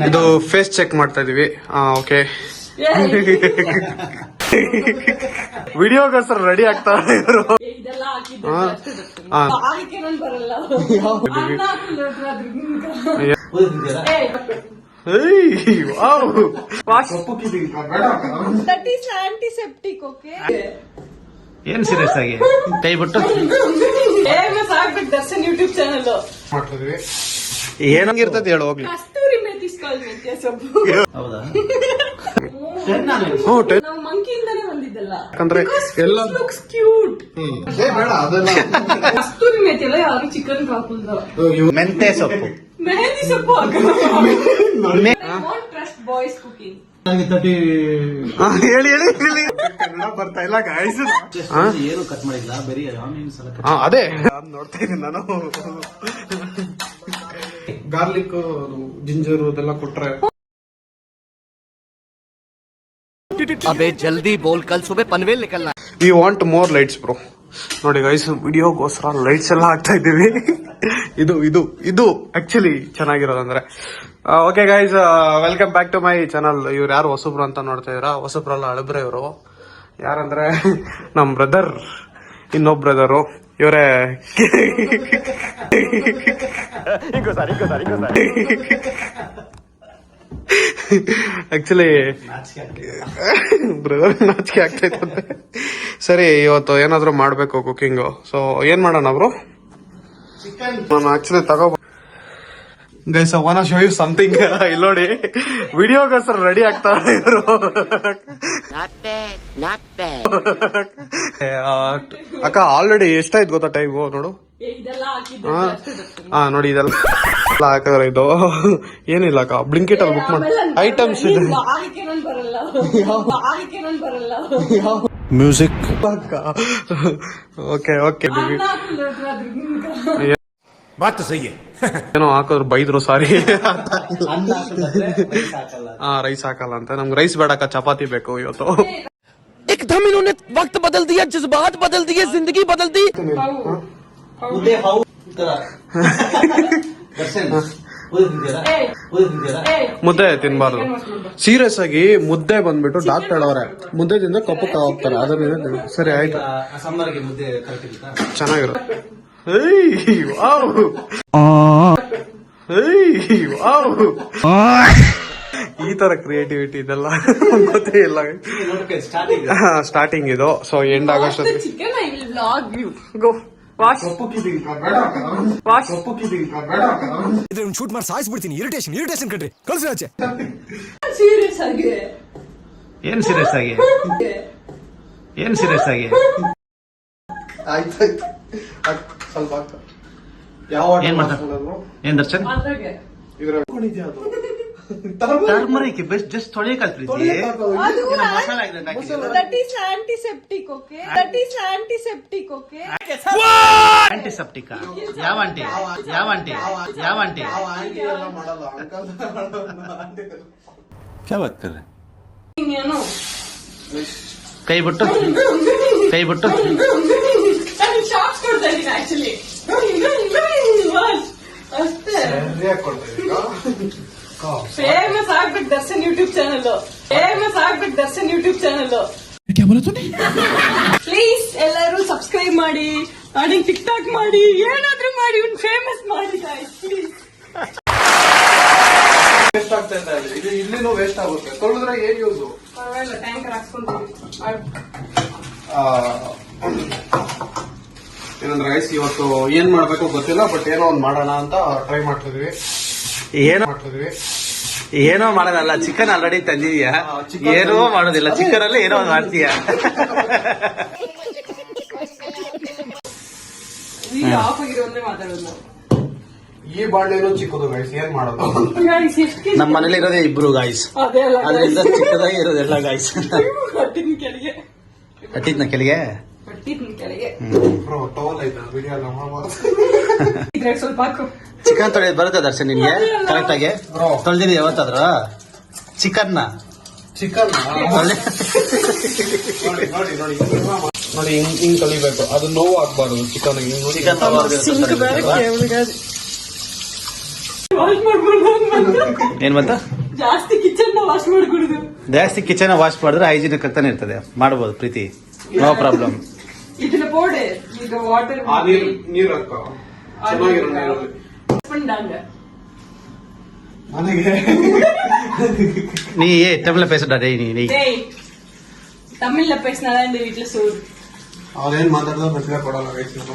ಇದು face check ಮಾಡ್ತಾ ಇದೀವಿ. ಓಕೆ, ವಿಡಿಯೋಗೋಸ್ಕರ ರೆಡಿ ಆಗ್ತಾರೆ ಇವರು. ಏನ್ ಸೀರಿಯಸ್ ಆಗಿ ಕೈ ಬಿಟ್ಟು ದರ್ಶನ್ ಯೂಟ್ಯೂಬ್ ಚಾನಲ್ ಮಾಡ್ತಿದ್ವಿ. ಏನಂಗಿರ್ತದೆ ಹೇಳು ಹೋಗ್ಲಿ. ಕಸ್ತೂರಿ ಮೆಥಿ ಮೆಂತ್ಯ ಸೊಪ್ಪು. ಹೌದಾ? ನಾವು ಮಂಕಿಯಿಂದಾನೇ ಬಂದಿದ್ದಲ್ಲ, ಯಾಕಂದ್ರೆ ಎಲ್ಲ ಕ್ಯೂಟ್. ಬೇಡ ಅದೆಲ್ಲ. ಕಸ್ತೂರಿ ಮೆಥಿ ಎಲ್ಲ ಯಾರು ಚಿಕನ್ ಹಾಕುದು, ಮೆಂತೆ ಸೊಪ್ಪು, ಮೆಹಂದಿ ಸೊಪ್ಪು ಟ್ರಸ್ಟ್ ಬಾಯ್ಸ್ ಕುಕಿಂಗ್. ಹೇಳಿ ಕನ್ನಡ ಬರ್ತಾ ಇಲ್ಲ ಗಾಯ್ಸ್. ಏನು ಕಟ್ ಮಾಡಿಲ್ಲ, ಬರೀ ಅದೇ ನೋಡ್ತಾ ಇದ್ದೀನಿ ನಾನು. ಗಾರ್ಲಿಕ್, ಜಿಂಜರ್ ಅದೆಲ್ಲ ಕೊಟ್ರೆ. अबे जल्दी बोल, कल सुबह पनवेल निकलना. We want more lights bro. ನೋಡಿ ಗೈಸ್, ವಿಡಿಯೋಗೋಸ್ಕರ ಲೈಟ್ಸ್ ಎಲ್ಲ ಹಾಕ್ತಾ ಇದ್ದೀವಿ. ಇದು ಆಕ್ಚುಲಿ ಚೆನ್ನಾಗಿರೋದಂದ್ರೆ. Okay guys, welcome back to my channel. ಇವ್ರು ಯಾರು ಹೊಸಬ್ರು ಅಂತ ನೋಡ್ತಾ ಇದೀರಾ? ಹೊಸಬ್ರಲ್ಲ, ಹಳಬ್ರೆ ಇವರು. ಯಾರಂದ್ರೆ ನಮ್ ಬ್ರದರ್, ಇನ್ನೊಬ್ ಬ್ರದರು ಇವರೇ. ಆಕ್ಚುಲಿ ಬ್ರದರ್ ನಾಚಿಕೆ ಆಗ್ತೈತಂತೆ. ಸರಿ, ಇವತ್ತು ಏನಾದ್ರು ಮಾಡ್ಬೇಕು ಕುಕಿಂಗ್. ಸೊ ಏನ್ ಮಾಡೋಣ ಬ್ರೋ? ನಾನು actually guys, I want to show you something. ಇಲ್ಲಿ ನೋಡಿ, ವಿಡಿಯೋಗೋಸ್ಕರ ರೆಡಿ ಆಗ್ತಾರೆ ಇವರು. ಅಕ್ಕ ಆಲ್ರೆಡಿ ಎಷ್ಟಾಯ್ತು ಗೊತ್ತಾ ಟೈಮು? ನೋಡು. ನೋಡಿ, ಇದೆಲ್ಲ ಹಾಕಿದ್ರೆ ಇದು ಏನಿಲ್ಲ ಅಕ್ಕ. ಬ್ಲಿಂಕಿಟ್ ಅಲ್ಲಿ ಬುಕ್ ಮಾಡಿ ಐಟಮ್ಸ್ ಇದೆ. ಮ್ಯೂಸಿಕ್ ಅಕ್ಕ. ಓಕೆ ಏನೋ ಹಾಕಿದ್ರು, ಬೈದ್ರು, ಸಾರಿ. ರೈಸ್ ಹಾಕಲ್ಲ ಅಂತ. ನಮ್ಗೆ ರೈಸ್ ಬೇಡಕ್ಕ, ಚಪಾತಿ ಬೇಕು ಇವತ್ತು. एकदम इन्होंने वक्त बदल दिया, जज्बात बदल दिए, जिंदगी बदल दी. ಮುದ್ದೆ ತಿನ್ಬಾರ್ದು. ಸೀರಿಯಸ್ ಆಗಿ ಮುದ್ದೆ ಬಂದ್ಬಿಟ್ಟು ಡಾಕ್ಟರ್ ಹೇಳೋರೆ, ಮುದ್ದೆ ತಿಂದ್ರೆ ಕಪ್ಪಕ್ಕೆ ಹೋಗ್ತಾರೆ. ಅದನ್ನ ಸರಿ ಆಯ್ತು, ಚೆನ್ನಾಗಿರುತ್ತೆ. ಈ ತರ ಕ್ರಿಯೇಟಿವಿಟಿ ಇದೆಲ್ಲ ಗೊತ್ತೇ ಇಲ್ಲ. ಸ್ಟಾರ್ಟಿಂಗ್ ಇದು. ಸೊ ಎಂಡ್ ಆಗಸ್ಟ್ ಶೂಟ್ ಮಾಡಿ ಸಾಯಿಸ್ಬಿಡ್ತೀನಿ. ಇರಿಟೇಷನ್ ಕಣ್ರಿ, ಕಳ್ಸಿ ಆಚೆ. ಸೀರಿಯಸ್ ಆಗಿ ಏನ್ ಸೀರಿಯಸ್ ಆಗಿ ಸ್ವಲ್ಪ ಏನ್ ಮಾಡ್ತಾರೆ? ಏನ್ ದರ್ಶನ್? ಟರ್ಮರಿಕ್ ಜಸ್ಟ್ ತೊಳೆ ಕಲ್ತ್ರೀತಿ. ಮಸಾಲ ಆಂಟಿಸೆಪ್ಟಿಕ್. ಯಾವ ಆಂಟಿ? क्या बात कर रहे? ಕೈ ಬಿಟ್ಟು ಶಾಕ್ಸ್ ಕೊಡ್ತಾ ಇದ್ದೀನಿ ಆಕ್ಚುಲಿ. ಫೇಮಸ್ ಆಗ್ಬೇಕು ದರ್ಶನ್ ಯೂಟ್ಯೂಬ್ ಚಾನಲ್. ಪ್ಲೀಸ್ ಎಲ್ಲರೂ ಸಬ್ಸ್ಕ್ರೈಬ್ ಮಾಡಿ, ಟಿಕ್ ಟಾಕ್ ಮಾಡಿ, ಏನಾದ್ರೂ ಮಾಡಿ, ಒಂದು ಫೇಮಸ್ ಮಾಡಿ ಗೈಸ್ ಪ್ಲೀಸ್. ವೇಸ್ಟ್ ಆಗ್ತಾ ಇದೆ. ಇದು ಇಲ್ಲಿನೂ ವೇಸ್ಟ್ ಆಗುತ್ತೆ. ತೊಳೆದ್ರೆ ಏನ್ ಯೂಸು? ಪರವಾಗಿಲ್ಲ, ಟ್ಯಾಂಕರ್ ಹಾಕ್ಸ್ಕೊಂತೀವಿ. ಏನಂದ್ರೆ ಗೈಸ್, ಇವತ್ತು ಏನ್ ಮಾಡ್ಬೇಕು ಗೊತ್ತಿಲ್ಲ, ಬಟ್ ಏನೋ ಒಂದ್ ಮಾಡೋಣ ಅಂತ ಟ್ರೈ ಮಾಡ್ತಿದ್ವಿ. ಏನೋ ಮಾಡೋದಲ್ಲ, ಚಿಕನ್ ಆಲ್ರೆಡಿ ತಂದಿದ್ಯಾ. ಏನೋ ಮಾಡೋದಿಲ್ಲ, ಚಿಕನ್ ಅಲ್ಲಿ ಏನೋ ಒಂದು ಮಾಡ್ತೀಯ. ಆಫ್ ಆಗಿರೋದೇ ಮಾತಾಡೋದು ನಾವು. ಈ ಬಾಂಡೆನೂ ಚಿಕ್ಕದು ಗೈಸ್, ಏನ್ ಮಾಡೋದು? ನಮ್ಮ ಮನೇಲಿ ಇರೋದೇ ಇಬ್ರು ಗಾಯ್ಸ್, ಅದರಿಂದ ಚಿಕ್ಕದಾಗಿ ಇರೋದೆಲ್ಲ ಗಾಯ್ಸ್. ಹಟ್ಟಿದ್ನ ಕೆಳಗೆ ಸ್ವಲ್ಪ ಚಿಕನ್ ತೊಳೆಯೋದು ಬರುತ್ತೆ ದರ್ಶನ್ ನಿನ್ಗೆ ಕರೆಕ್ಟ್ ಆಗಿ? ತೊಳೆದಿರಿ ಯಾವತ್ತಾದ್ರು ಚಿಕನ್ ನೋಡಿ, ಹಿಂಗ್ ಕಲಿಬೇಕು. ಅದು ನೋವು ಆಗ್ಬಾರ್ದು ಚಿಕನ್. ಏನ್ ಬಂತ ಜಾಸ್ತಿ ಕಿಚನ್ ನ ವಾಶ್ ಮಾಡ್ಕೊಡುದು. ಜಾಸ್ತಿ ಕಿಚನ್ ವಾಶ್ ಮಾಡಿದ್ರೆ ಹೈಜಿನಿಕ್ ಅಂತಾನೆ ಇರ್ತದೆ, ಮಾಡಬಹುದು ಪ್ರೀತಿ, ನೋ ಪ್ರಾಬ್ಲಮ್. ಇದನ್ನ ಬೋರ್ಡೆ ಈಗ ವಾಟರ್ ಆ ನೀರ್ ಹಾಕ ಚೆನ್ನಾಗಿರೋ ನೀರಲ್ಲಿ. ಮನೆಗೆ நீ தமிழ்ல பேசுடா டேய் நீ ತಮಿಳ್ನ பேசினாதான் இந்த வீட்டுல சோறு. ಅವ್ರೇನ್ ಮಾತಾಡಿದ್ರೆ ಪ್ರತಿಭೆ ಕೊಡಲ್ಲ ಗೈಸ್. ನಾನು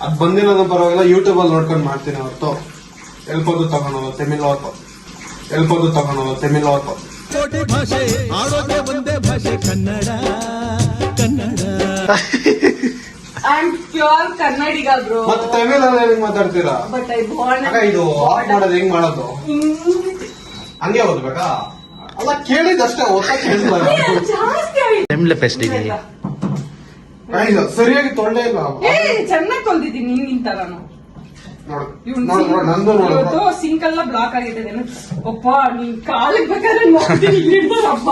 ಅದ್ ಬಂದಿರೋದು ಪರವಾಗಿಲ್ಲ, ಯೂಟ್ಯೂಬ್ ಅಲ್ಲಿ ನೋಡ್ಕೊಂಡು ಮಾಡ್ತೀನಿ ಹೊರತು ಎಲ್ಪೋದು ತಗೊಳೋದು ತಮಿಳ್ ಓದ್ಕೊ. ಭಾಷೆ ಆಡೋದೇ ಒಂದೇ ಭಾಷೆ Kannada Kannada. I am pure Kannadiga bro. ಮತ್ತೆ ತಮಿಳಲ್ಲಿ ಹೆಂಗ್ ಮಾತಾಡ್ತೀರಾ? ಬಟ್ ಐ ಬಾರ್ನ್ ಅಕ್ಕ ಇದು ಆಫ್ ಮಾಡೋದು ಹೆಂಗ್ ಮಾಡೋದು? ಹಂಗೆ ಓದ್ಬೇಕಾ? ಅಲ್ಲ ಕೇಳಿದಷ್ಟೇ, ಓದ್ತಾ ಕೇಳಿಲ್ಲ. ಜಾಸ್ತಿ ಆಗಿದೆ. தமிழ்ல பேசுடி நீ. ಸರಿಯಾಗಿ ತೊಳ್ಳೆ ಇಲ್ಲ. ಚೆನ್ನಾಗಿ ತೊಳ್ದಿದ್ದೀನಿ ನಿನ್ಗಿಂತ ನಾನು. ನೋಡು ನಂದು ನೋಡು. ಸಿಂಕ್ ಎಲ್ಲ ಬ್ಲಾಕ್ ಆಗಿದೆ. ಒಪ್ಪ ನೀನ್ ಕಾಲಿಗೆ ಬೇಕಾದ್ರೆ ನೋಡ್ತೀನಿ ಇಲ್ಲಿಡ್ತಾರಪ್ಪ.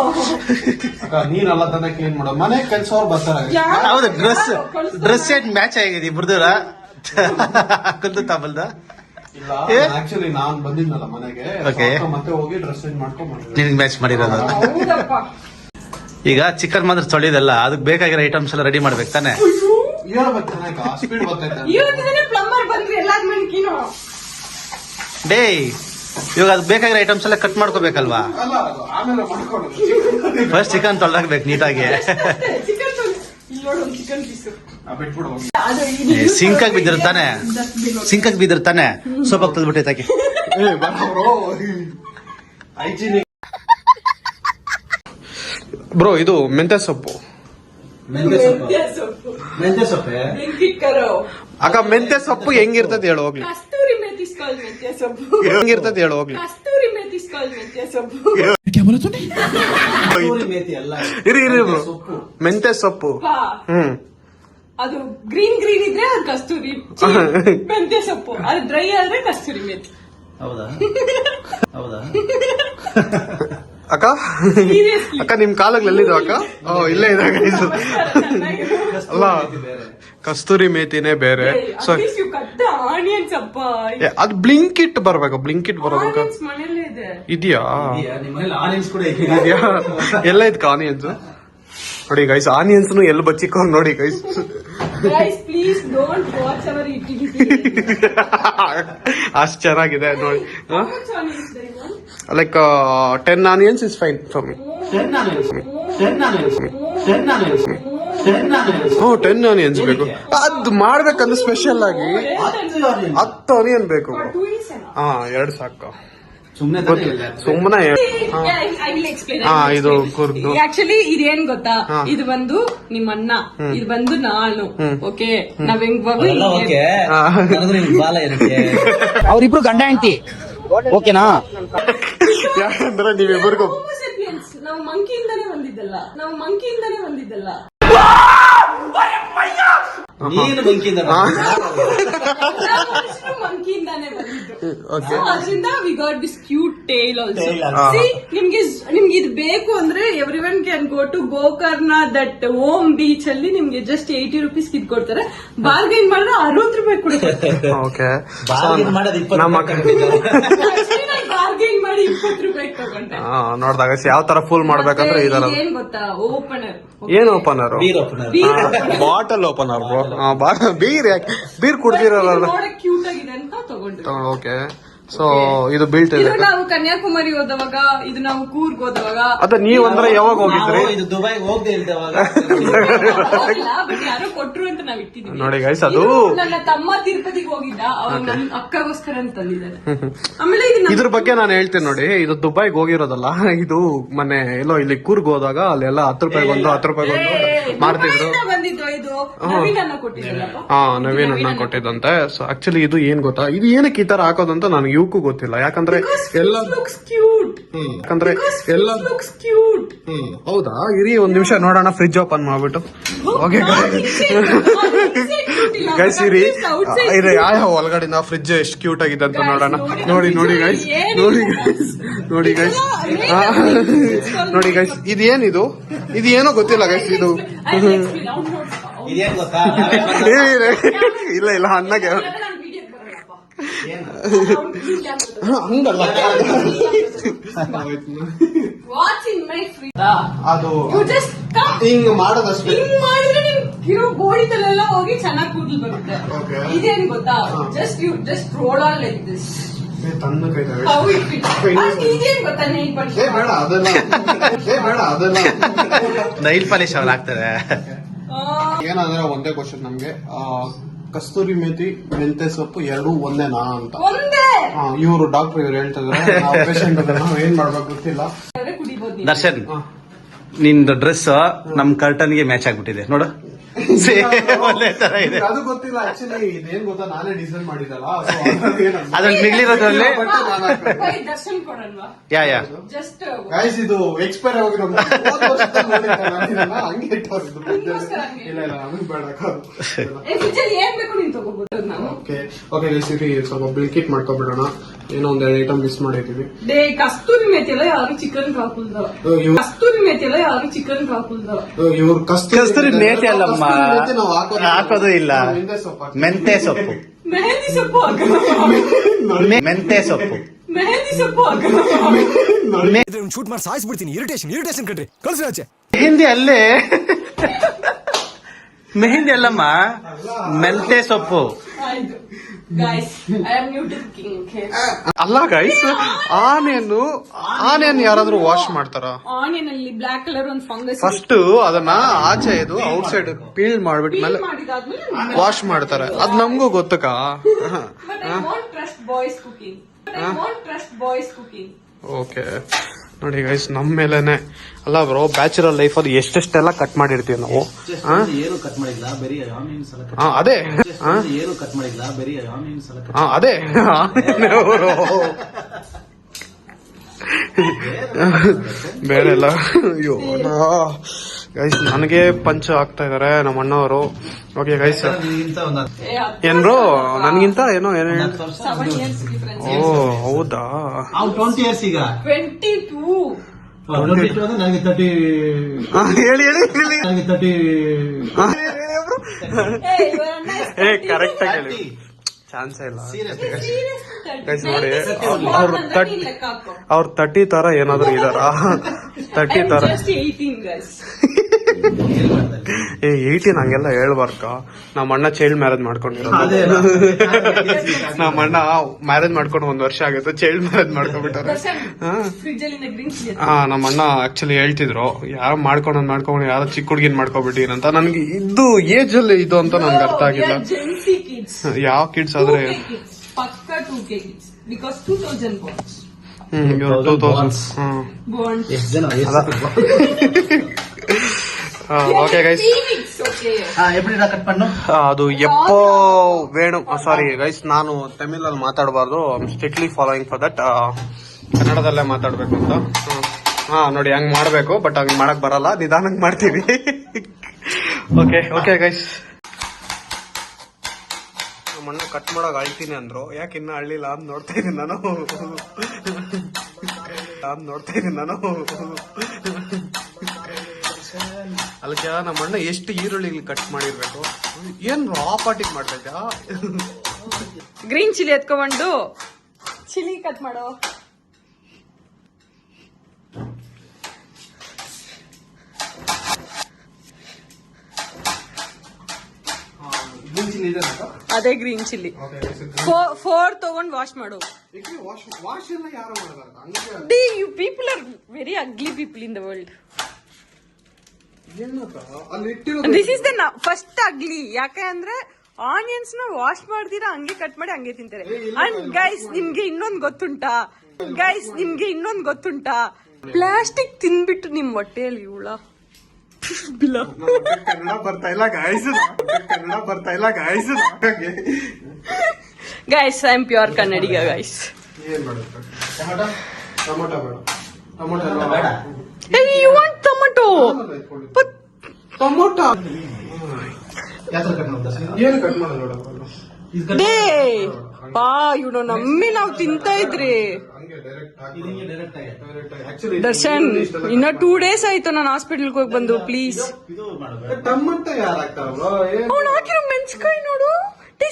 ಅಕ್ಕ ನೀನಲ್ಲ ತಾನೇ ಕ್ಲೀನ್ ಮಾಡೋ, ಮನೆ ಕೆಲ್ಸವ್ರು ಬರ್ತಾರೆ. ಹೌದು, ಡ್ರೆಸ್ ಸೆಟ್ ಮ್ಯಾಚ್ ಆಗಿದೆ ಇಬ್ರದೂರ ಕುಂದು ತಮಿಳ್ದ. ಇಲ್ಲ ಆಕ್ಚುಲಿ ನಾನ್ ಬಂದಿದ್ನಲ್ಲ ಮನೆಗೆ, ಮತ್ತೆ ಹೋಗಿ ಡ್ರೆಸ್ ಚೇಂಜ್ ಮಾಡ್ಕೊಂಡ್ ನಿನ್ಗೆ ಮ್ಯಾಚ್ ಮಾಡಿರೋದು. ಹೌದಪ್ಪ. ಈಗ ಚಿಕನ್ ಮಾತ್ರ ತೊಳಿದಲ್ಲ, ಅದಕ್ಕೆ ಬೇಕಾಗಿರೋ ಐಟಮ್ಸ್ ಎಲ್ಲ ರೆಡಿ ಮಾಡ್ಬೇಕು ತಾನೆ. ಸ್ಪೀಡ್ ಬರ್ತೈತೆ. ಇವತ್ತಿನ ಪ್ಲಂಬರ್ ಬಂದ್ರಿ ಎಲ್ಲಾರ್ ಮನ್ಕಿನೋ. ಡೇಯ್ ಇವಾಗ ಅದಕ್ಕೆ ಬೇಕಾಗಿರೋ ಐಟಮ್ಸ್ ಎಲ್ಲ ಕಟ್ ಮಾಡ್ಕೋಬೇಕಲ್ವಾ? ಅಲ್ಲ ಆಮೇಲೆ ಮಾಡ್ಕೊಂಡು ಫಸ್ಟ್ ಚಿಕನ್ ತೊಳ್ದಾಕ್ಬೇಕು ನೀಟಾಗಿ. ಚಿಕನ್ ಇಲ್ಲಿ ನೋಡು ಚಿಕನ್ ಪೀಸು. ಬಿಟ್ಬಿಡು. ಸಿಂಕಾಗಿ ಬಿದ್ದಿರ್ತಾನೆ, ಸಿಂಕಾಗಿ ಬಿದ್ದಿರ್ತಾನೆ, ಸೋಪ್ ಹಾಕಿ ತೊಳ್ಬಿಟ್ಟೈತಾಕಿ. ಬ್ರೋ ಇದು ಮೆಂತ್ಯ ಸೊಪ್ಪು. ಮೆಂತ್ಯ ಸೊಪ್ಪೆ ಬೆಂಕಿಟ್ಕರೋ. ಅಕ್ಕ ಮೆಂತ್ಯ ಸೊಪ್ಪು ಹೆಂಗಿರ್ತದೆ ಹೇಳು ಹೋಗ್ಲಿ. ಕಸ್ತೂರಿ ಮೇಥಿ ಸ್ಕಾಲ್ ಮೆಂತ್ಯ ಸೊಪ್ಪು. ಹೆಂಗಿರ್ತದೆ ಹೇಳು ಹೋಗ್ಲಿ. ಕಸ್ತೂರಿ ಮೇಥಿ ಸ್ಕಾಲ್ ಮೆಂತ್ಯ ಸೊಪ್ಪು. ಇರಿ ಬ್ರೋ, ಮೆಂತ್ಯ ಸೊಪ್ಪು. ಅದು ಗ್ರೀನ್ ಇದ್ರೆ ಅದು ಕಸ್ತೂರಿ ಮೆಂತ್ಯ ಸೊಪ್ಪು, ಅದು ಡ್ರೈ ಆದ್ರೆ ಕಸ್ತೂರಿ ಮೇಥಿ. ಹೌದಾ? ಅಕ್ಕ ಅಕ್ಕ ನಿಮ್ ಕಾಲಗಳು ಎಲ್ಲಿದ್ದಾವ ಅಕ್ಕ? ಇಲ್ಲೇ ಇದೆ ಅಲ್ಲ, ಕಸ್ತೂರಿ ಮೇಥಿನೇ ಬೇರೆ. ಸೊ ಆನಿಯನ್ಸ್ ಅಪ್ಪ, ಅದು ಬ್ಲಿಂಕಿಟ್ ಬರ್ಬೇಕು, ಬ್ಲಿಂಕಿಟ್ ಬರೋದಕ್ಕ ಮನೇಲೆ ಇದೆ. ಇದೆಯಾ? ಆನಿಯನ್ಸ್ ಕೂಡ ಇದೆಯಾ? ಎಲ್ಲ ಇದಕ್ಕ ಆನಿಯನ್ಸ್ ನೋಡಿ ಗೈಸ್, ಆನಿಯನ್ಸ್ ಎಲ್ಲಿ ಬಚ್ಚಿಕೊಂಡು ನೋಡಿ guys. Guys, please don't watch our utility. ಅಷ್ಟು ಚೆನ್ನಾಗಿದೆ ನೋಡಿ. How much onions do you want? Like 10 onions is fine for me. 10 onions ಬೇಕು. ಅದು ಮಾಡ್ಬೇಕಂದ್ರೆ ಸ್ಪೆಷಲ್ ಆಗಿ 10 ಆನಿಯನ್ ಬೇಕು. For 2 weeks enough. 2 ಸಾಕು. ಸುಮ್ಮನೆ I will explain. ಇದು ಕುರ್ದು. ಆಕ್ಚುಲಿ ಇದೇನ್ ಗೊತ್ತಾ, ಇದು ಬಂದು ನಿಮ್ಮ ಅಣ್ಣ, ಇದು ಬಂದು ನಾನು. ಓಕೆ, ನಾವ್ ಹೆಂಗ್ ಬಾಲ ಇರುತ್ತೆ. ಅವರಿಬ್ರು ಗಂಡ ಹೆಂಡತಿ, ಓಕೆನಾ? ಯಾಕಂದ್ರೆ ನೀವಿಬ್ಬರಿಗೂ ನಾವು ಮಂಕಿಯಿಂದಾನೇ ಬಂದಿದ್ದಲ್ಲ. ನೀನು ಬೆಂಕಿಯಿಂದ ಮಂಕಿಯಿಂದಾನೇ ಬಂದಿದ್ದು. ಅದರಿಂದ we got this cute tail also. ನಿಮ್ಗೆ ಇದು ಬೇಕು ಅಂದ್ರೆ everyone can go to Gokarna, that Om beach ಅಲ್ಲಿ ನಿಮ್ಗೆ ಜಸ್ಟ್ 80 ರೂಪೀಸ್ ಇದ್ ಕೊಡ್ತಾರೆ. ಬಾರ್ಗೈನ್ ಮಾಡಿದ್ರೆ 60 ರೂಪಾಯಿ ಕೊಡ್ತಾರೆ. ಬಾರ್ಗೈನ್ ಮಾಡಿ 20 ರೂಪಾಯಿ ತಗೊಂಡೆ. ನೋಡಿದಾಗ ಯಾವ ತರ ಫುಲ್ ಮಾಡ್ಬೇಕಂದ್ರೆ ಇದರ ಏನ್ ಗೊತ್ತಾ, ಓಪನರ್. ಏನ್ opener? Bottle opener bro. Beer ಯಾಕೆ ಬೀರ್ ಕುಡ್ದಿರಲ್ಲ. ಕ್ಯೂಟ್ ಆಗಿದೆ ಅಂತ ತಗೊಂಡ್ರೆ. ಓಕೆ, ಸೊ ಇದು ಬೀಳ್ತಾ ಇದೆ. ಇದು ನಾವು ಕನ್ಯಾಕುಮಾರಿ ಹೋದವಾಗ, ಇದು ನಾವು ಕೂರ್ಗ್ ಹೋದವಾಗ. ಅದ ನೀವ್ ಅಂದ್ರೆ ಯಾವಾಗ ಹೋಗಿದ್ರಿ? ಇದು ದುಬೈಗೆ ಹೋಗದೆ ಇಲ್ದವಾಗ ಬಟ್ ಯಾರೋ ಕೊಟ್ರು ಅಂತ ನಾವ್ ಇಟ್ಟಿದ್ವಿ. ನೋಡಿ ಗೈಸ್, ಅದು ನನ್ನ ತಮ್ಮ ತಿರುಪತಿಗೆ ಹೋಗಿದ್ದ, ಅವ್ರು ನನ್ ಅಕ್ಕಗೋಸ್ಕರ ಅಂತ ತಂದಿದ್ದಾರೆ. ಆಮೇಲೆ ಇದ್ರ ಬಗ್ಗೆ ನಾನು ಹೇಳ್ತೇನೆ ನೋಡಿ. ಇದು ದುಬೈಗೆ ಹೋಗಿರೋದಲ್ಲ, ಇದು ಮೊನ್ನೆ ಎಲ್ಲೋ ಇಲ್ಲಿ ಕೂರ್ಗ್ ಹೋದಾಗ ಅಲ್ಲೆಲ್ಲ 10 ರೂಪಾಯಿಗೊಂದು 10 ರೂಪಾಯಿಗೊಂದು ಮಾರ್ತಿದ್ರು. ಬಂದಿದ್ದು ಇದು ನವೀನ ಕೊಟ್ಟಿದ್ದಲ್ಲ. ನವೀನ್ ಅಣ್ಣ ಕೊಟ್ಟಿದ್ದಂತೆ. ಸೊ ಆಕ್ಚುಲಿ ಇದು ಏನ್ ಗೊತ್ತಾ, ಇದು ಏನಕ್ಕೆ ಈ ತರ ಹಾಕೋದಂತ ನನಗೆ ಇವಕ್ಕೂ ಗೊತ್ತಿಲ್ಲ. ಯಾಕಂದ್ರೆ ಎಲ್ಲ ಯಾಕಂದ್ರೆ ಎಲ್ಲ ಹೌದಾ? ಇರಿ ಒಂದ್ ನಿಮಿಷ ನೋಡೋಣ, ಫ್ರಿಡ್ಜ್ ಓಪನ್ ಮಾಡ್ಬಿಟ್ಟು. ಓಕೆ ಗೈಸ್, ಇರಿ ಯಾವ ಒಳಗಡೆ ಫ್ರಿಡ್ಜ್ ಎಷ್ಟು ಕ್ಯೂಟ್ ಆಗಿದೆ ಅಂತ ನೋಡೋಣ. ನೋಡಿ ಗೈಸ್, ನೋಡಿ ಗೈಸ್, ಇದೇನಿದು? ಇದು ಏನೋ ಗೊತ್ತಿಲ್ಲ ಗೈಸ್. ಇದು ಇದೇನ್ ಗೊತ್ತಾ? ಇಲ್ಲ ಅನ್ನಗೆ ಹಂಗಲ್ಲ ವಾಟ್ಸ್ ಇನ್ ಮೈ ಫ್ರೀ ಅದು ಯು ಜಸ್ಟ್ ಕಮ್ ಹಿಂಗ್ ಮಾಡೋದಷ್ಟೇ. ಹಿಂಗ್ ಮಾಡಿದ್ರೆ ನಿಮ್ ಇರೋ ಗೋಡಿ ತಲೆಲ್ಲ ಹೋಗಿ ಚೆನ್ನಾಗಿ ಕೂದಲು ಬರುತ್ತೆ. Okay. ಇದೇನ್ ಗೊತ್ತಾ, just roll on like this. ತನ್ನ ಕೈ ಹೌ ಇಟ್ ಫಿಟ್. ಇದೇನ್ ಗೊತ್ತಾ, ನೈಲ್ ಪಾಲಿಶ್. ಬೇಡ ಅದೆಲ್ಲ ನೈಲ್ ಪಾಲಿಶ್ ಅವ್ರು ಹಾಕ್ತಾರೆ. ಏನಂದ್ರೆ ಒಂದೇ ಕ್ವಶನ್ ನಮ್ಗೆ, ಕಸ್ತೂರಿ ಮೇಥಿ ಮೆಂತೆ ಸೊಪ್ಪು ಎರಡೂ ಒಂದೇನಾ ಅಂತ. ಒಂದೇ ಇವರು ಡಾಕ್ಟರ್ ಇವ್ರು ಹೇಳ್ತಾ ಇದಾರೆ. ನಾವು ಪೇಷಂಟ್ ನಾವು ಏನ್ ಮಾಡ್ಬೇಕು ಗೊತ್ತಿಲ್ಲ. ಕುಡಿಬಹುದು ನೀವು. ದರ್ಶನ್, ನಿಂದು ಡ್ರೆಸ್ ನಮ್ ಕರ್ಟನ್ಗೆ ಮ್ಯಾಚ್ ಆಗ್ಬಿಟ್ಟಿದೆ ನೋಡು. ಒಳ್ಳೆ ತರ ಇದೆ. ಅದು ಗೊತ್ತಿಲ್ಲ ಆಕ್ಚುಲಿ. ಇದೇನ್ ಗೊತ್ತಾ, ನಾನೇ ಡಿಸೈನ್ ಮಾಡಿದಲ್ಲ. ಅದ್ರಲ್ಲಿ ಮಿಗ್ಲಿರೋದ್ರಲ್ಲಿ ಬೈ ದರ್ಶನ್ ಕೊಡಲ್ವಾ? ಯಾ ಜಸ್ಟ್ ಗೈಸ್ ಇದು ಎಕ್ಸ್ಪೈರ್ ಆಗಿರೋ ಹಂಗೆ ಇಟ್ಟವ್ರು. ಇಲ್ಲ ನಮಗೆ ಬೇಡ. ಫ್ರಿಜ್ಜಲ್ಲಿ ಏನ್ ಬೇಕು ನೀನ್ ತಗೋಬಹುದು ನಾನು. ಓಕೆ ಗೈಸ್, ಸ್ವಲ್ಪ ಬ್ಲಿಂಕಿಟ್ ಮಾಡ್ಕೊಬಿಡೋಣ. ಏನೋ ಒಂದ್ 2 ಐಟಮ್ ಮಿಸ್ ಮಾಡಿದೀವಿ. ಕಸ್ತೂರಿ ಮೇಥಿ ಎಲ್ಲ ಯಾರು ಚಿಕನ್ ಹಾಕುಲ್ದ. ಕಸ್ತೂರಿ ಮೇಥಿ ಎಲ್ಲ ಯಾರು ಚಿಕನ್ ಹಾಕುಲ್ದ. ಇವ್ರು ಕಸ್ತೂರಿ ಮೇಥಿ ಅಲ್ಲಮ್ಮ, ನಾವು ಹಾಕೋದು ಇಲ್ಲ. ಮೆಂತೆ ಸೊಪ್ಪು, ಮೆಹಂದಿ ಸೊಪ್ಪು ಹಾಕಲ್ಲ. ಮೆಂತೆ ಸೊಪ್ಪು, ಮೆಹಂದಿ ಸೊಪ್ಪು ಹಾಕಲ್ಲ. ಶೂಟ್ ಮಾಡಿ ಸಾಯಿಸ್ಬಿಡ್ತೀನಿ. ಇರಿಟೇಷನ್ ಕಣ್ರಿ, ಕಳ್ಸಿ ಆಚೆ. ಮೆಹಂದಿ ಅಲ್ಲೇ, ಮೆಹಂದಿ ಅಲ್ಲಮ್ಮ, ಮೆಂತೆ ಸೊಪ್ಪು. ಆಯ್ತು guys, I am new to cooking. Okay, ಅಲ್ಲ ಗೈಸ್, ಆನಿಯನ್ ಯಾರಾದ್ರೂ ವಾಶ್ ಮಾಡ್ತಾರ? ಆನಿಯನ್ ಅಲ್ಲಿ ಬ್ಲಾಕ್ ಕಲರ್ ಒಂದು ಫಂಗಸ್ ಫಸ್ಟ್ ಅದನ್ನ ಆಚೆ ಇದು ಔಟ್ ಸೈಡ್ ಪೀಲ್ ಮಾಡ್ಬಿಟ್ಟು ಮೇಲೆ ಮಾಡಿದಾದ್ಮೇಲೆ ವಾಶ್ ಮಾಡ್ತಾರೆ. ಅದ್ ನಮ್ಗೂ ಗೊತ್ತಕ್ಕ. But I want trust boys cooking. Okay ನೋಡಿ ಗೈಸ್, ನಮ್ ಮೇಲೆನೆ ಅಲ್ಲ ಬ್ರೋ, ಬ್ಯಾಚುಲರ್ ಲೈಫ್ ಅದು ಎಷ್ಟೆಷ್ಟೆಲ್ಲ ಕಟ್ ಮಾಡಿರ್ತೀವಿ ನಾವು. ಏನು ಕಟ್ ಮಾಡಿಲ್ಲ, ಬರೀ ಆನಿಯನ್ಸ್ ಎಲ್ಲ ಅದೇ ಏನು ಕಟ್ ಮಾಡಿಲ್ಲ, ಬರೀ ಆನಿಯನ್ಸ್ ಎಲ್ಲ ಅದೇ ಬೇರೆ ಎಲ್ಲ. ಅಯ್ಯೋ ಗೈಸ್, ನನಗೆ ಪಂಚ ಆಗ್ತಾ ಇದಾರೆ ನಮ್ಮ ಅಣ್ಣವರು. ಓಕೆ ಗೈಸ್, ಏನ್ರು ನನ್ಗಿಂತ ಏನೋ ಏನೇ. 7 years difference. ಓ ಹೌದಾ? 20 years ಈಗ. 22. 22 ಅಂದ್ರೆ ನನಗೆ 30. ಹೇಳಿ ನನಗೆ 30. Hey, your Anna is ಏ 30. ಕರೆಕ್ಟ್ ಆಗಿ ಹೇಳಿ, ಚಾನ್ಸ್ ಇಲ್ಲ. Seriously, guys 30. ನೋಡಿ, 94 ಅವ್ರ ಅಂದ್ರೆ ನೀನ್ ಲೆಕ್ಕ ಹಾಕೋ. 30 ತರ ಏನಾದ್ರು ಇದಾರ? 30 ತರ. I'm just 18 guys. 18 ಹಂಗೆಲ್ಲ ಹೇಳ್ಬಾರ್ಕ. ನಮ್ಮ ಅಣ್ಣ ಚೈಲ್ಡ್ ಮ್ಯಾರೇಜ್ ಮಾಡ್ಕೊಂಡಿರೋದು. ನಮ್ಮ ಅಣ್ಣ ಮ್ಯಾರೇಜ್ ಮಾಡ್ಕೊಂಡು 1 ವರ್ಷ ಆಗುತ್ತೆ, ಚೈಲ್ಡ್ ಮ್ಯಾರೇಜ್ ಮಾಡ್ಕೊಂಡ್ಬಿಟ್ಟಾರೆ. ಫ್ರಿಜ್ ಅಲ್ಲಿ ಗ್ರೀನ್ ಚಿಲ್ಲಿ. ನಮ್ಮ ಅಣ್ಣ ಆಕ್ಚುಲಿ ಹೇಳ್ತಿದ್ರು, ಯಾರು ಮಾಡ್ಕೊಂಡು ಯಾರೋ ಚಿಕ್ಕ ಹುಡುಗಿನ್ ಮಾಡ್ಕೊಬಿಟ್ಟಿನ ಅಂತ. ನನ್ಗೆ ಇದು ಏಜ್ ಅಲ್ಲಿ ಇದು ಅಂತ ನನ್ಗೆ ಅರ್ಥ ಆಗಿಲ್ಲ. Gen-Z kids. ಯಾವ ಕಿಡ್ಸ್ ಆದ್ರೆ 2K kids. ಪಕ್ಕಾ 2K kids. Because 2000 bonds. ಇವ್ರು 2000. Bonds. ಎಷ್ಟು ಜನ ಓಕೆ ಗೈಸ್, Okay. ಎಪ್ಪಡಿರಾ ಕಟ್ ಪಣ್ಣು. ಅದು ಎಪ್ಪೋ ವೇಣು. ಸಾರಿ ಗೈಸ್, ನಾನು ತಮಿಳಲ್ಲಿ ಮಾತಾಡಬಾರ್ದು. Strictly following for that. ಕನ್ನಡದಲ್ಲೇ ಮಾತಾಡ್ಬೇಕು ಅಂತ. ನೋಡಿ ಹಂಗ್ ಮಾಡ್ಬೇಕು, ಬಟ್ ಹಂಗ್ ಮಾಡಕ್ ಬರಲ್ಲ, ನಿಧಾನಕ್ ಮಾಡ್ತೀವಿ. ಓಕೆ ಗೈಸ್, ನಮ್ಮ ಅಣ್ಣ ಕಟ್ ಮಾಡಕ್ ಅಳ್ತೀನಿ ಅಂದ್ರು. ಯಾಕೆ ಇನ್ನ ಅಳ್ಳಿಲ್ಲ ಅಂತ ನೋಡ್ತಾ ಇದೀನಿ ನಾನು. ಅದಕ್ಕೆ ನಮ್ಮ ಅಣ್ಣ ಎಷ್ಟು ಈರುಳ್ಳಿ ಕಟ್ ಮಾಡಿರ್ಬೇಕು. ಏನ್ ರಾ ಪಾಟಿಗೆ ಮಾಡ್ಬೇಕಾ? ಗ್ರೀನ್ ಚಿಲ್ಲಿ ಎತ್ಕೊಂಡು ಚಿಲ್ಲಿ ಕಟ್ ಮಾಡೋ. ಅದೇ ಗ್ರೀನ್ ಚಿಲ್ಲಿ 4 ತಗೊಂಡ್ ವಾಶ್ ಮಾಡು. ವಾಶ್ ಎಲ್ಲ ಯಾರು ಮಾಡಲ್ಲ. You people are very ugly people in the world. This is the first ugly. ಯಾಕೆ ಅಂದ್ರೆ ಆನಿಯನ್ಸ್ ನ ವಾಶ್ ಮಾಡ್ತೀರಾ, ಹಂಗೆ ಕಟ್ ಮಾಡಿ ಹಂಗೆ ತಿಂತಾರೆ. ಅಂಡ್ ಗೈಸ್, ನಿಮ್ಗೆ ಇನ್ನೊಂದ್ ಗೊತ್ತುಂಟಾ, ಪ್ಲಾಸ್ಟಿಕ್ ತಿನ್ಬಿಟ್ಟು ನಿಮ್ ಹೊಟ್ಟೆಯಲ್ಲಿ ಹುಳ. ಕನ್ನಡ ಬರ್ತಾ ಇಲ್ಲ guys. Guys, I am pure Kannadiga guys. ಏನ್ ಮಾಡುತ್ತೆ? ಟೊಮೊಟೊ ಬೇಡ. Hey, you want tomato? But tomato ಯಾತ್ರ ಕಟ್ ಮಾಡ್ದ ಏನು ಕಟ್ ಮಾಡೋದು? ಇವನು ನಮ್ಮಿ ನಾವ್ ತಿಂತಾ ಇದ್ರಿ. ದರ್ಶನ್, ಇನ್ನ 2 days ಆಯ್ತು ನಾನು ಹಾಸ್ಪಿಟಲ್ಗೆ ಹೋಗಿ ಬಂದು. ಪ್ಲೀಸ್, ಇದು ಮಾಡಬೇಕು. ಟೊಮೊಟೊ ಯಾರು ಹಾಕ್ತಾರಲ್ಲ? ಅವ್ನು ಹಾಕಿರೋ ಮೆಣಸಿನಕಾಯಿ ನೋಡು,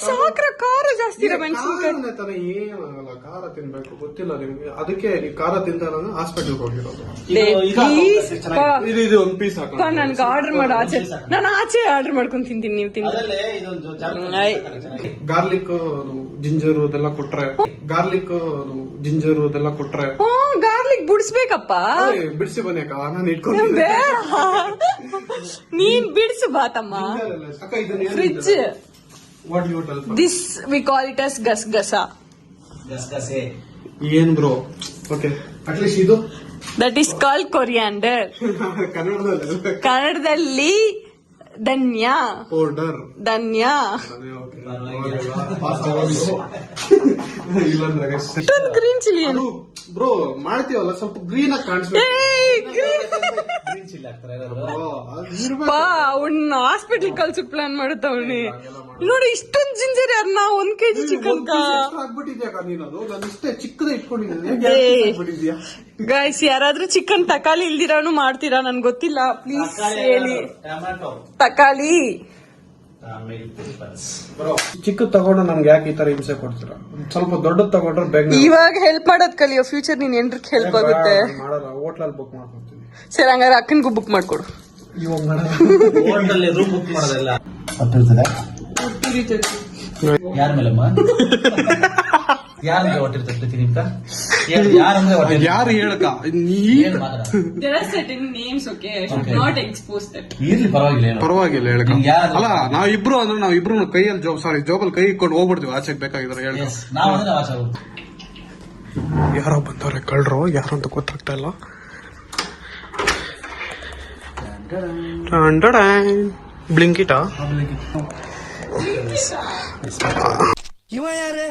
ಸಾಕ್ರ ಖಾರ ಜಾಸ್ತಿ ಇರೋ ಮೆಣಸಿನ್ಕಾಯಿ. ಖಾರನೇ ತರ ಏನಾಗಲ್ಲ, ಖಾರ ತಿನ್ಬೇಕು ಗೊತ್ತಿಲ್ಲ ನಿಮ್ಗೆ, ಅದಕ್ಕೆ ನೀವು ಖಾರ ತಿಂತಾರ ಹಾಸ್ಪಿಟಲ್ ಹೋಗಿರೋದು. ಇದು ಒಂದು ಪೀಸ್ ಹಾಕೋಣ. ನನ್ಗೆ ಆರ್ಡರ್ ಮಾಡಿ ಆಚೆ, ನಾನು ಆಚೆ ಆರ್ಡರ್ ಮಾಡ್ಕೊಂಡು ತಿಂತೀನಿ, ನೀವು ತಿಂತೀನಿ. ಗಾರ್ಲಿಕ್ ಜಿಂಜರು ಅದೆಲ್ಲ ಕೊಟ್ರೆ, ಗಾರ್ಲಿಕ್ ಜಿಂಜರು ಅದೆಲ್ಲ ಕೊಟ್ರೆ ಗಾರ್ಲಿಕ್ ಬಿಡಿಸ್ಬೇಕಪ್ಪ. ಬಿಡಿಸಿ ಬನ್ನಿಕ, ನಾನು ಇಟ್ಕೊಂಡು ನೀನ್ ಬಿಡಿಸು ಬಾತಮ್ಮ. Fridge, what you tell this we call it as ಗಸಗಸ. ಏನ್ ಬ್ರೋ? ಓಕೆ, ಅಟ್ಲೀಸ್ಟ್ ಇದು ದಟ್ ಈಸ್ ಕಾಲ್ಡ್ ಕೊರಿಯಾಂಡರ್. ಕನ್ನಡದಲ್ಲಿ ಕನ್ನಡದಲ್ಲಿ ಧನ್ಯ. ಪೌಡರ್ ಧನ್ಯ. ಇಷ್ಟೊಂದು ಗ್ರೀನ್ ಚಿಲ್ಲಿ ಏನು ಬ್ರೋ ಮಾಡ್ತೀವಲ್ಲ, ಸ್ವಲ್ಪ ಗ್ರೀನ್ ಆಗಿ ಕಾಣಿಸ್ಬೇಕು. ಅವ್ನ ಹಾಸ್ಪಿಟಲ್ ಕಳ್ಸಕ್ ಪ್ಲಾನ್ ಮಾಡುತ್ತವನಿ ನೋಡಿ. ಇಷ್ಟೊಂದು ಜಿಂಜರ್ ಯಾರನ್ನ 1 kg ಚಿಕನ್ ಆಗ್ಬಿಟ್ಟಿದ್ಯಾ ನೀನು? ಅದು ನಾನು ಇಷ್ಟೇ ಚಿಕ್ಕದ ಇಟ್ಕೊಂಡಿದ್ದೀನಿ. ಗೈಸ್, ಯಾರಾದ್ರೂ ಚಿಕನ್ ತಕಾಲಿ ಇಲ್ದಿರಾನು ಮಾಡ್ತೀರಾ? ನನ್ಗೆ ಗೊತ್ತಿಲ್ಲ, ಪ್ಲೀಸ್ ಹೇಳಿ. ತಕಾಲಿ ಚಿಕ್ಕದ್ ತಗೊಂಡು ನಮ್ಗೆ ಯಾಕೆ ಈ ತರ ಹಿಂಸೆ ಕೊಡ್ತೀರಾ? ಸ್ವಲ್ಪ ದೊಡ್ಡದ್ ತಗೊಂಡ್ರೆ ಬೇಗ ಇವಾಗ ಹೆಲ್ಪ್ ಮಾಡೋದ್ ಕಲಿಯೋ, ಫ್ಯೂಚರ್ ನೀನ್ ಎಂಟ್ರಿಗೆ ಹೆಲ್ಪ್ ಆಗುತ್ತೆ. ಮಾಡಲ್ಲ, ಹೋಟ್ಲಲ್ಲಿ ಬುಕ್ ಮಾಡ್ಕೊಡ್ತೀನಿ. ಸರಿ, ಹಂಗಾರೆ ಅಕ್ಕನ್ಗೂ ಬುಕ್ ಮಾಡ್ಕೊಡು. ಇವಾಗ ಮಾಡಲ್ಲ, ರೂಮ್ ಬುಕ್ ಮಾಡೋದೆಲ್ಲ ಯಾರ ಮೇಲಮ್ಮ? ಯಾರಂದ್ರೆ ಹೊಟ್ಟಿರ್ತೈತಿ ನಿಮ್ಗ? ಯಾರು ಹೇಳಕ There are certain names, okay? I should not expose that. ಇರ್ಲಿ, ಪರವಾಗಿಲ್ಲ, ಪರವಾಗಿಲ್ಲ ಹೇಳಕ. ನಿಮ್ಗೆ ಯಾರು- ಅಲ್ಲ, ನಾವಿಬ್ರು ಅಂದ್ರೆ ನಾವಿಬ್ರು ಕೈಯಲ್ಲಿ ಜೋಬಲ್ಲಿ ಕೈ ಇಟ್ಕೊಂಡು ಹೋಗ್ಬಿಡ್ತೀವಿ ಆಚೆಗೆ ಬೇಕಾಗಿದ್ರೆ ಹೇಳಕ. ನಾವು ಅಂದ್ರೆ ಆಚೆ ಯಾರೋ ಬಂದವ್ರೆ ಕಳ್ರು, ಯಾರು ಅಂತ ಗೊತ್ತಾಗ್ತಾ ಇಲ್ಲ. ಬ್ಲಿಂಕಿಟ ಇವ ಯಾರೇ?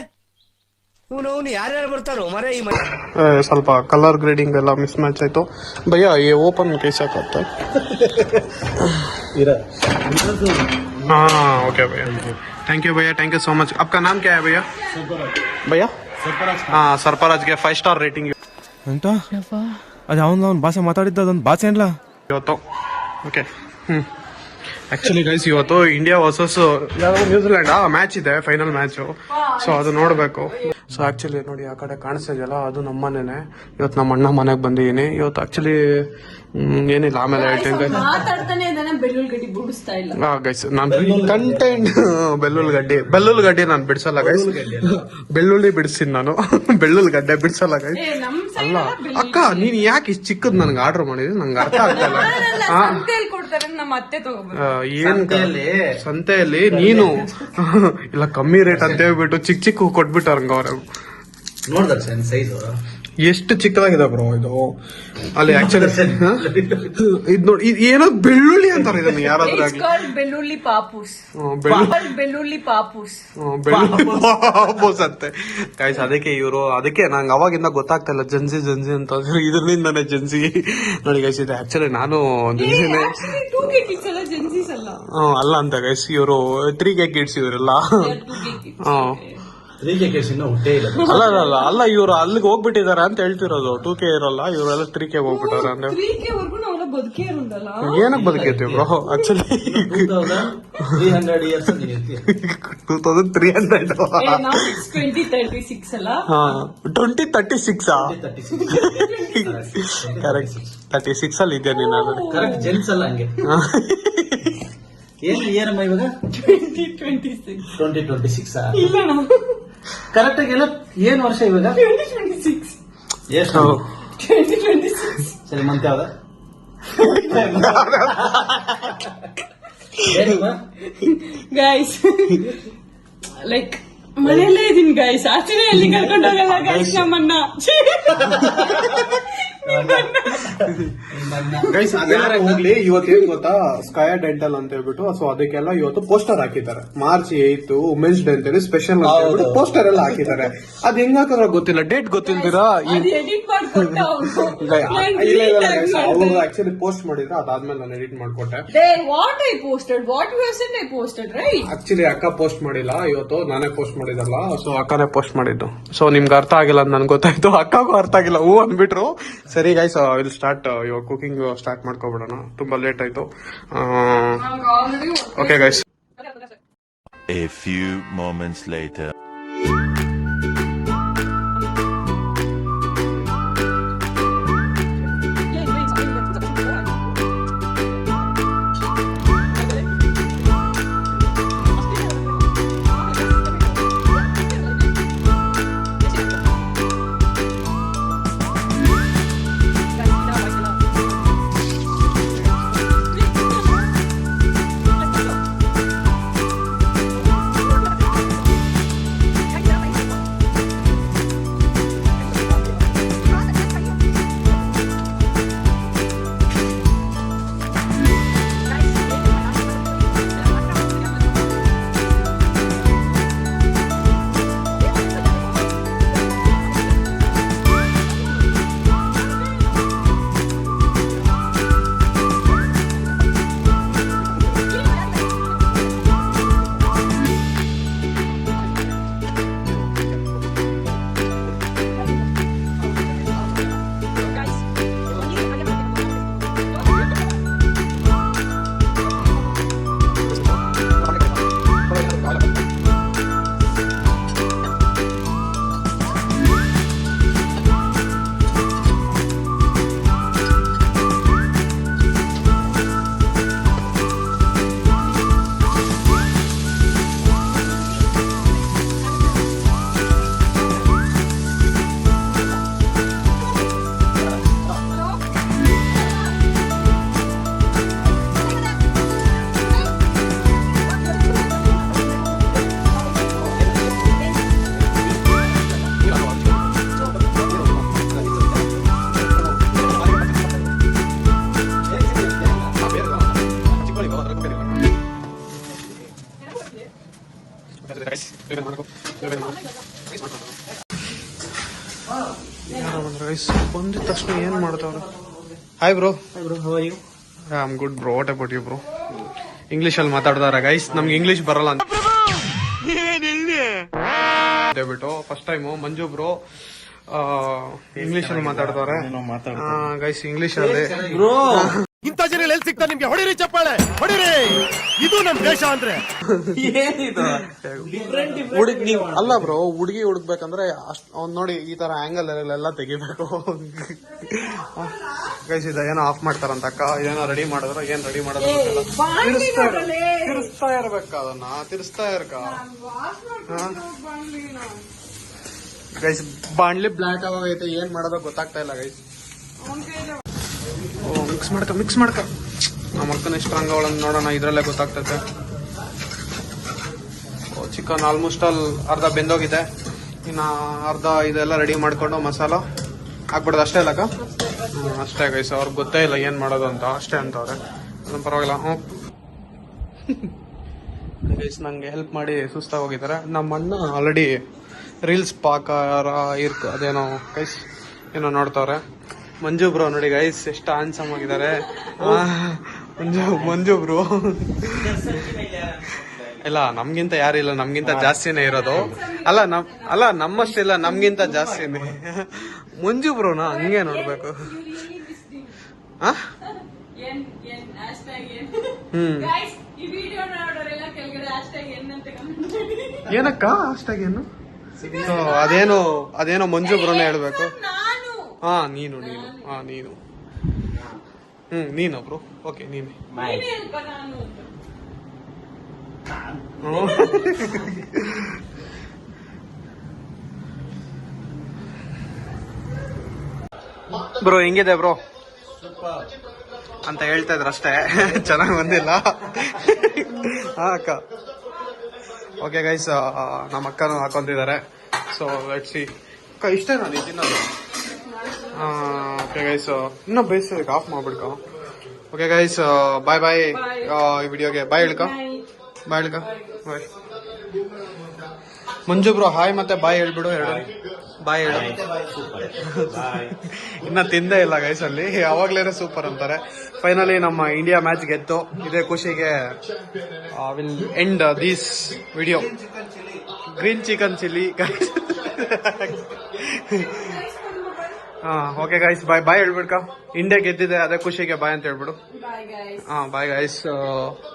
ಇವನು ಯಾರ್ಯಾರು ಬರ್ತಾರೋ ಮರೆ ಈ ಮನೆ. ಸ್ವಲ್ಪ ಕಲರ್ ಗ್ರೇಡಿಂಗ್ ಎಲ್ಲ ಮಿಸ್ ಮ್ಯಾಚ್ ಆಯ್ತು ಭಯ್ಯ. ये ओपन कैसा करता है? हाँ ओके भैया, थैंक यू भैया, थैंक यू सो मच. आपका नाम क्या है भैया? भैया हाँ, सरफराज के 5 स्टार रेटिंग ಅಂತ ಅದು ಅವನ ಭಾಷೆ ಮಾತಾಡಿದ್ದ ಅದೊಂದು ಭಾಷೆ ಅಲ್ಲ ಇವತ್ತು. ಓಕೆ, ಆಕ್ಚುಲಿ ಗೈಸ್ ಇವತ್ತು ಇಂಡಿಯಾ ವರ್ಸಸ್ ಯಾವ್ದೋ ನ್ಯೂಜಿಲೆಂಡ್ ಮ್ಯಾಚ್ ಇದೆ, ಫೈನಲ್ ಮ್ಯಾಚ್. ಸೊ ಅದು ನೋಡ್ಬೇಕು. ಸೊ ಆಕ್ಚುಲಿ ನೋಡಿ ಆ ಕಡೆ ಕಾಣಿಸ್ತಾ ಇದೆಯಲ್ಲ, ಅದು ನಮ್ಮ ಮನೆನೆ. ಇವತ್ತು ನಮ್ಮ ಅಣ್ಣ ಮನೆಗೆ ಬಂದಿದ್ದೀನಿ. ಇವತ್ತು ಆಕ್ಚುಲಿ ಏನಿಲ್ಲ, ಆಮೇಲೆ ಹೇಳ್ತೀನಿ. ಮಾತಾಡ್ತಾನೆ ಇದ್ದಾನೆ, ಬೆಳ್ಳುಳ್ಳಿ ಬಿಡಿಸ್ತಾ ಇಲ್ಲ. ಗೈಸ್ ನಾನು ಕಂಟೆಂಟ್ ಬೆಳ್ಳುಳ್ಳಿ ಗಡ್ಡೆ ನಾನು ಬಿಡಿಸಲ್ಲ ಗೈಸ್. ಬೆಳ್ಳುಳ್ಳಿ ಬಿಡಿಸ್ತೀನಿ ನಾನು, ಬೆಳ್ಳುಳ್ಳಿ ಗಡ್ಡೆ ಬಿಡಿಸಲ್ಲ ಗೈಸ್. ಅಲ್ಲ ಅಕ್ಕ, ನೀನ್ ಯಾಕೆ ಇಷ್ಟು ಚಿಕ್ಕದ್ ನನ್ಗೆ ಆರ್ಡರ್ ಮಾಡಿದ್ರಿ? ನಂಗೆ ಅರ್ಥ ಆಗ್ತಾ ಇಲ್ಲ. ಕೊಡ್ತಾರೆ, ನಮ್ಮ ಅತ್ತೆ ತಗೋಬೋದು. ಏನ್ ಸಂತೆಯಲ್ಲಿ ನೀನು ಇಲ್ಲ ಕಮ್ಮಿ ರೇಟ್ ಅಂತ ಹೇಳ್ಬಿಟ್ಟು ಚಿಕ್ಕ ಕೊಟ್ಬಿಟ್ಟಾರಂಗ ಅವ್ರ. ನೋಡ್ದ ಸೈಜ್ ಎಷ್ಟು ಚಿಕ್ಕದಾಗಿದೆ ಬ್ರೋ ಇದು. ಅಲ್ಲಿ ಆಕ್ಚುಲಿ ಇದ್ ನೋಡಿ, ಏನೋ ಬೆಳ್ಳುಳ್ಳಿ ಅಂತಾರೆ ಇದನ್ನ ಯಾರಾದ್ರೂ ಆಗ್ಲಿ. ಬೆಳ್ಳುಳ್ಳಿ ಪಾಪೂಸ್. ಬೆಳ್ಳುಳ್ಳಿ ಪಾಪೂಸ್. ಪಾಪೂಸ್ ಅಂತೆ ಗೈಸ್. ಅದಕ್ಕೆ ನಂಗೆ ಅವಾಗಿಂದ ಗೊತ್ತಾಗ್ತಾ ಇಲ್ಲ ಜನ್ಸಿ ಅಂತ. ಇದರಿಂದಾನೆ ಜನ್ಸಿ ನೋಡಿ ಗೈಸ್. ಇದೆ ಆಕ್ಚುಲಿ ನಾನು ಜನ್ಸಿನೇ ಅಲ್ಲ ಅಂತ ಗೈಸ್. ಇವರು 3K ಕಿಡ್ಸ್ ಇವರೆಲ್ಲ. ಅಲ್ಲ ಇವ್ರು ಅಲ್ಲಿಗೆ ಹೋಗ್ಬಿಟ್ಟಿದಾರ ಅಂತ ಹೇಳ್ತಿರೋದು. 2K ಇರಲ್ಲ, ಇವರೆಲ್ಲ 3K ಹೋಗ್ಬಿಟ್ಟಾರ ಅಂದ್ರೆ. ಏನಕ್ಕೆ ಬದುಕೈತಿ ಬ್ರೋ? ಆಕ್ಚುಲಿ 300 ಇಯರ್ಸ್ 2300 2036 ಅಲ್ಲ? 2036 ಕರೆಕ್ಟ್. 36 ಅಲ್ಲಿ ಇದೆಯಾ ನೀನು? ಕರೆಕ್ಟ್ ಜೆಂಟ್ಸ್ ಅಲ್ಲ ಹಂಗೆ. ಏನಮ್ಮ ಇವಾಗ 2026 ಕರೆಕ್ಟ್ ಆಗಿ ಎಲ್ಲ ಏನ್ ವರ್ಷ ಇವಾಗ? 2026. ಎಷ್ಟು? 2026. ಸರಿ, ಮಂತ್ ಯಾವ್ದ? ಗೈಸ್ ಲೈಕ್ ಮನೆಯಲ್ಲೇ ಇದೀನಿ ಗೈಸ್, ಆಚೆನೆ ಎಲ್ಲಿ ಕರ್ಕೊಂಡು ಹೋಗಲ್ಲ ಗೈಸ್ ನಮ್ಮನ್ನ. ಗೈಸ್ ಅದೇನಾರ ಹೋಗ್ಲಿ, ಇವತ್ತೇನ್ ಗೊತ್ತಾ, ಸ್ಕೈ ಡೆಂಟಲ್ ಅಂತ ಹೇಳ್ಬಿಟ್ಟು, ಸೊ ಅದಕ್ಕೆಲ್ಲ ಇವತ್ತು ಪೋಸ್ಟರ್ ಹಾಕಿದ್ದಾರೆ. March 8 ವುಮೆನ್ಸ್ ಡೇ ಅಂತೇಳಿ ಸ್ಪೆಷಲ್ ಪೋಸ್ಟರ್ ಎಲ್ಲ ಹಾಕಿದ್ದಾರೆ. ಅದ್ ಹೆಂಗ್ ಹಾಕಿದ್ರ ಗೊತ್ತಿಲ್ಲ, ಡೇಟ್ ಗೊತ್ತಿಲ್ದಿರಾ ಎಡಿಟ್ ಮಾಡ್ಕೊಟ್ಟ ಅವ್ರು ಆಕ್ಚುಲಿ ಪೋಸ್ಟ್ ಮಾಡಿದ್ರೆ ಅದಾದ್ಮೇಲೆ ನಾನು ಎಡಿಟ್ ಮಾಡ್ಕೊಟ್ಟೆ. What I posted, what you said I posted right. Actually ಅಕ್ಕ ಪೋಸ್ಟ್ ಮಾಡಿಲ್ಲ ಇವತ್ತು, ನಾನೇ ಪೋಸ್ಟ್ ಮಾಡಿದಲ್ಲ. ಸೊ ಅಕ್ಕನೇ ಪೋಸ್ಟ್ ಮಾಡಿದ್ದು. ಸೊ ನಿಮ್ಗೆ ಅರ್ಥ ಆಗಿಲ್ಲ ಅಂತ ನನ್ಗೆ ಗೊತ್ತಾಯ್ತು, ಅಕ್ಕಗೂ ಅರ್ಥ ಆಗಿಲ್ಲ, ಹೂ ಅಂದ್ಬಿಟ್ರು. ಸರಿ ಗೈಸ್, ಇಲ್ಲಿ ಸ್ಟಾರ್ಟ್ ಇವಾಗ ಕುಕಿಂಗ್ ಸ್ಟಾರ್ಟ್ ಮಾಡ್ಕೊಬಿಡೋಣ, ತುಂಬಾ ಲೇಟ್ ಆಯ್ತು. Okay guys, A few moments later. ಬಂದಿದ ತಕ್ಷಣ ಏನ್ ಮಾಡ್ತಾವ್ರೆ? Hi bro. I am good bro. What about you bro? English ಅಲ್ಲಿ ಮಾತಾಡ್ತಾರ ಗೈಸ್. ನಮ್ಗೆ ಇಂಗ್ಲಿಷ್ ಬರಲ್ಲ ಅಂತ ಬಿಟ್ಟು first time Manju bro English ಅಲ್ಲಿ ಮಾತಾಡ್ತಾರೆ ಗೈಸ್. ಇಂಗ್ಲಿಷ್ ಅಲ್ಲಿ ಇಂಥ ಜನ ಎಲ್ಲಿ ಸಿಗ್ತಾ ನಿಮ್ಗೆ? ಹೊಡಿರಿ ಚಪ್ಪಾಳೆ, ಹೊಡಿರಿ. ಇದು ನಮ್ ದೇಶ ಅಂದ್ರೆ ಅಲ್ಲ ಬ್ರೋ, ಹುಡುಗಿ ಹುಡುಕ್ಬೇಕಂದ್ರೆ ಅವ್ನ್ ನೋಡಿ ಈ ತರ ಆಂಗಲ್ ಎಲ್ಲ ತೆಗಿಬೇಕು ಗೈಸ್. ಇದೇನೋ ಆಫ್ ಮಾಡ್ತಾರಂತ ಅಕ್ಕ. ಏನೋ ರೆಡಿ ಮಾಡಿದ್ರು, ಏನ್ ರೆಡಿ ಮಾಡೋದು ತಿರ್ಸ್ತಾ ಇರ್ಬೇಕ, ಅದನ್ನ ತಿರ್ಸ್ತಾ ಇರ್ಕ ಗೈಸ್. ಬಾಣ್ಲಿ ಬ್ಲಾಕ್ ಆಗೈತೆ, ಏನ್ ಮಾಡೋದೋ ಗೊತ್ತಾಗ್ತಾ ಇಲ್ಲ ಗೈಸ್. ಮಿಕ್ಸ್ ಮಾಡ್ಕ ನಮ್ಮ ಅಕ್ಕನ ಎಷ್ಟು ರಂಗಗಳನ್ನು ನೋಡೋಣ, ಇದ್ರಲ್ಲೇ ಗೊತ್ತಾಗ್ತೈತೆ. ಚಿಕನ್ ಆಲ್ಮೋಸ್ಟ್ ಆಲ್ ಅರ್ಧ ಬೆಂದೋಗಿದೆ. ಇನ್ನ ಅರ್ಧ ಇದೆಲ್ಲ ರೆಡಿ ಮಾಡ್ಕೊಂಡು ಮಸಾಲ ಹಾಕ್ಬಿಡೋದು ಅಷ್ಟೇ ಅಲ್ಲಕ್ಕ? ಅಷ್ಟೇ ಗೈಸ್. ಅವ್ರಿಗೆ ಗೊತ್ತೇ ಇಲ್ಲ ಏನ್ ಮಾಡೋದು ಅಂತ, ಅಷ್ಟೇ ಅಂತವ್ರೆ. ಅದನ್ನ ಪರವಾಗಿಲ್ಲ. ಗೈಸ್ ನಂಗೆ ಹೆಲ್ಪ್ ಮಾಡಿ ಸುಸ್ತಾಗಿ ಹೋಗಿದ್ದಾರೆ. ನಮ್ಮ ಅಣ್ಣ ಆಲ್ರೆಡಿ ರೀಲ್ಸ್ ಅದೇನೋ ಗೈಸ್ ಏನೋ ನೋಡ್ತಾವ್ರೆ. ಮಂಜು ಬ್ರೋ ನೋಡಿ ಗೈಸ್ ಎಷ್ಟು ಹ್ಯಾಂಡ್ಸಮ್ ಆಗಿದ್ದಾರೆ. ಮಂಜು ಬ್ರೋ ಇಲ್ಲ, ನಮ್ಗಿಂತ ಯಾರಿಲ್ಲ, ನಮ್ಗಿಂತ ಜಾಸ್ತಿನೇ ಇರೋದು. ಅಲ್ಲ ನಮ್ಮಷ್ಟಿಲ್ಲ, ನಮ್ಗಿಂತ ಜಾಸ್ತಿನೇ. ಮಂಜು ಬ್ರೋನ ಹಂಗೆ ನೋಡ್ಬೇಕು. ಏನಕ್ಕ ಅಷ್ಟಾಗಿ ಏನು? ಅದೇನೋ ಮಂಜು ಬ್ರೋನೇ ಹೇಳ್ಬೇಕು. ಹಾ ನೀನು ನೀನು ಬ್ರೋ. ಓಕೆ ನೀನು. ಬ್ರೋ ಹೆಂಗಿದೆ ಬ್ರೋ ಅಂತ ಹೇಳ್ತಾ ಇದ್ರು ಅಷ್ಟೇ. ಚೆನ್ನಾಗಿ ಬಂದಿಲ್ಲ. ಹಾ ಅಕ್ಕ. ಓಕೆ ಗೈಸ್, ನಮ್ಮ ಅಕ್ಕನೂ ಹಾಕೊಂತಿದ್ದಾರೆ. So let's see. ಅಕ್ಕ ಇಷ್ಟೇನಾ ನೀ ತಿನ್ನೋದು? ಓಕೆ ಗೈಸ್, ಇನ್ನೂ ಬೇಯಿಸೋದಕ್ಕೆ ಆಫ್ ಮಾಡ್ಬಿಡ್ಕ. Okay guys, bye bye. ಈ ವಿಡಿಯೋಗೆ ಬಾಯ್ ಹೇಳ್ಕ. ಬಾಯ್. ಮಂಜು ಬ್ರೋ ಹಾಯ್ ಮತ್ತೆ ಬಾಯ್ ಹೇಳ್ಬಿಡು. ಎರಡು ಬಾಯ್ ಹೇಳು. ಇನ್ನ ತಿಂದೇ ಇಲ್ಲ ಗೈಸ್ ಅಲ್ಲಿ, ಯಾವಾಗ್ಲೇನೆ ಸೂಪರ್ ಅಂತಾರೆ. ಫೈನಲಿ ನಮ್ಮ ಇಂಡಿಯಾ ಮ್ಯಾಚ್ ಗೆದ್ದು ಇದೇ ಖುಷಿಗೆ will end this video. Green chicken chilli guys. Okay guys, bye ಹೇಳ್ಬಿಡ್ಕ. ಇಂಡಿಯಾ ಗೆದ್ದಿದೆ, ಅದೇ ಖುಷಿಗೆ ಬಾಯ್ ಅಂತ ಹೇಳ್ಬಿಡು. Bye guys.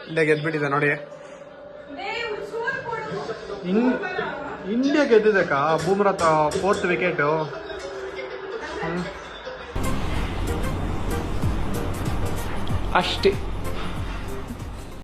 ಇಂಡಿಯಾ ಗೆದ್ಬಿಟ್ಟಿದೆ ನೋಡಿ. ಇಂಡಿಯಾ ಗೆದ್ದಿದ್ದಕ್ಕ ಬೂಮ್ರಾ 4th ವಿಕೆಟ್. ಅಷ್ಟೇ.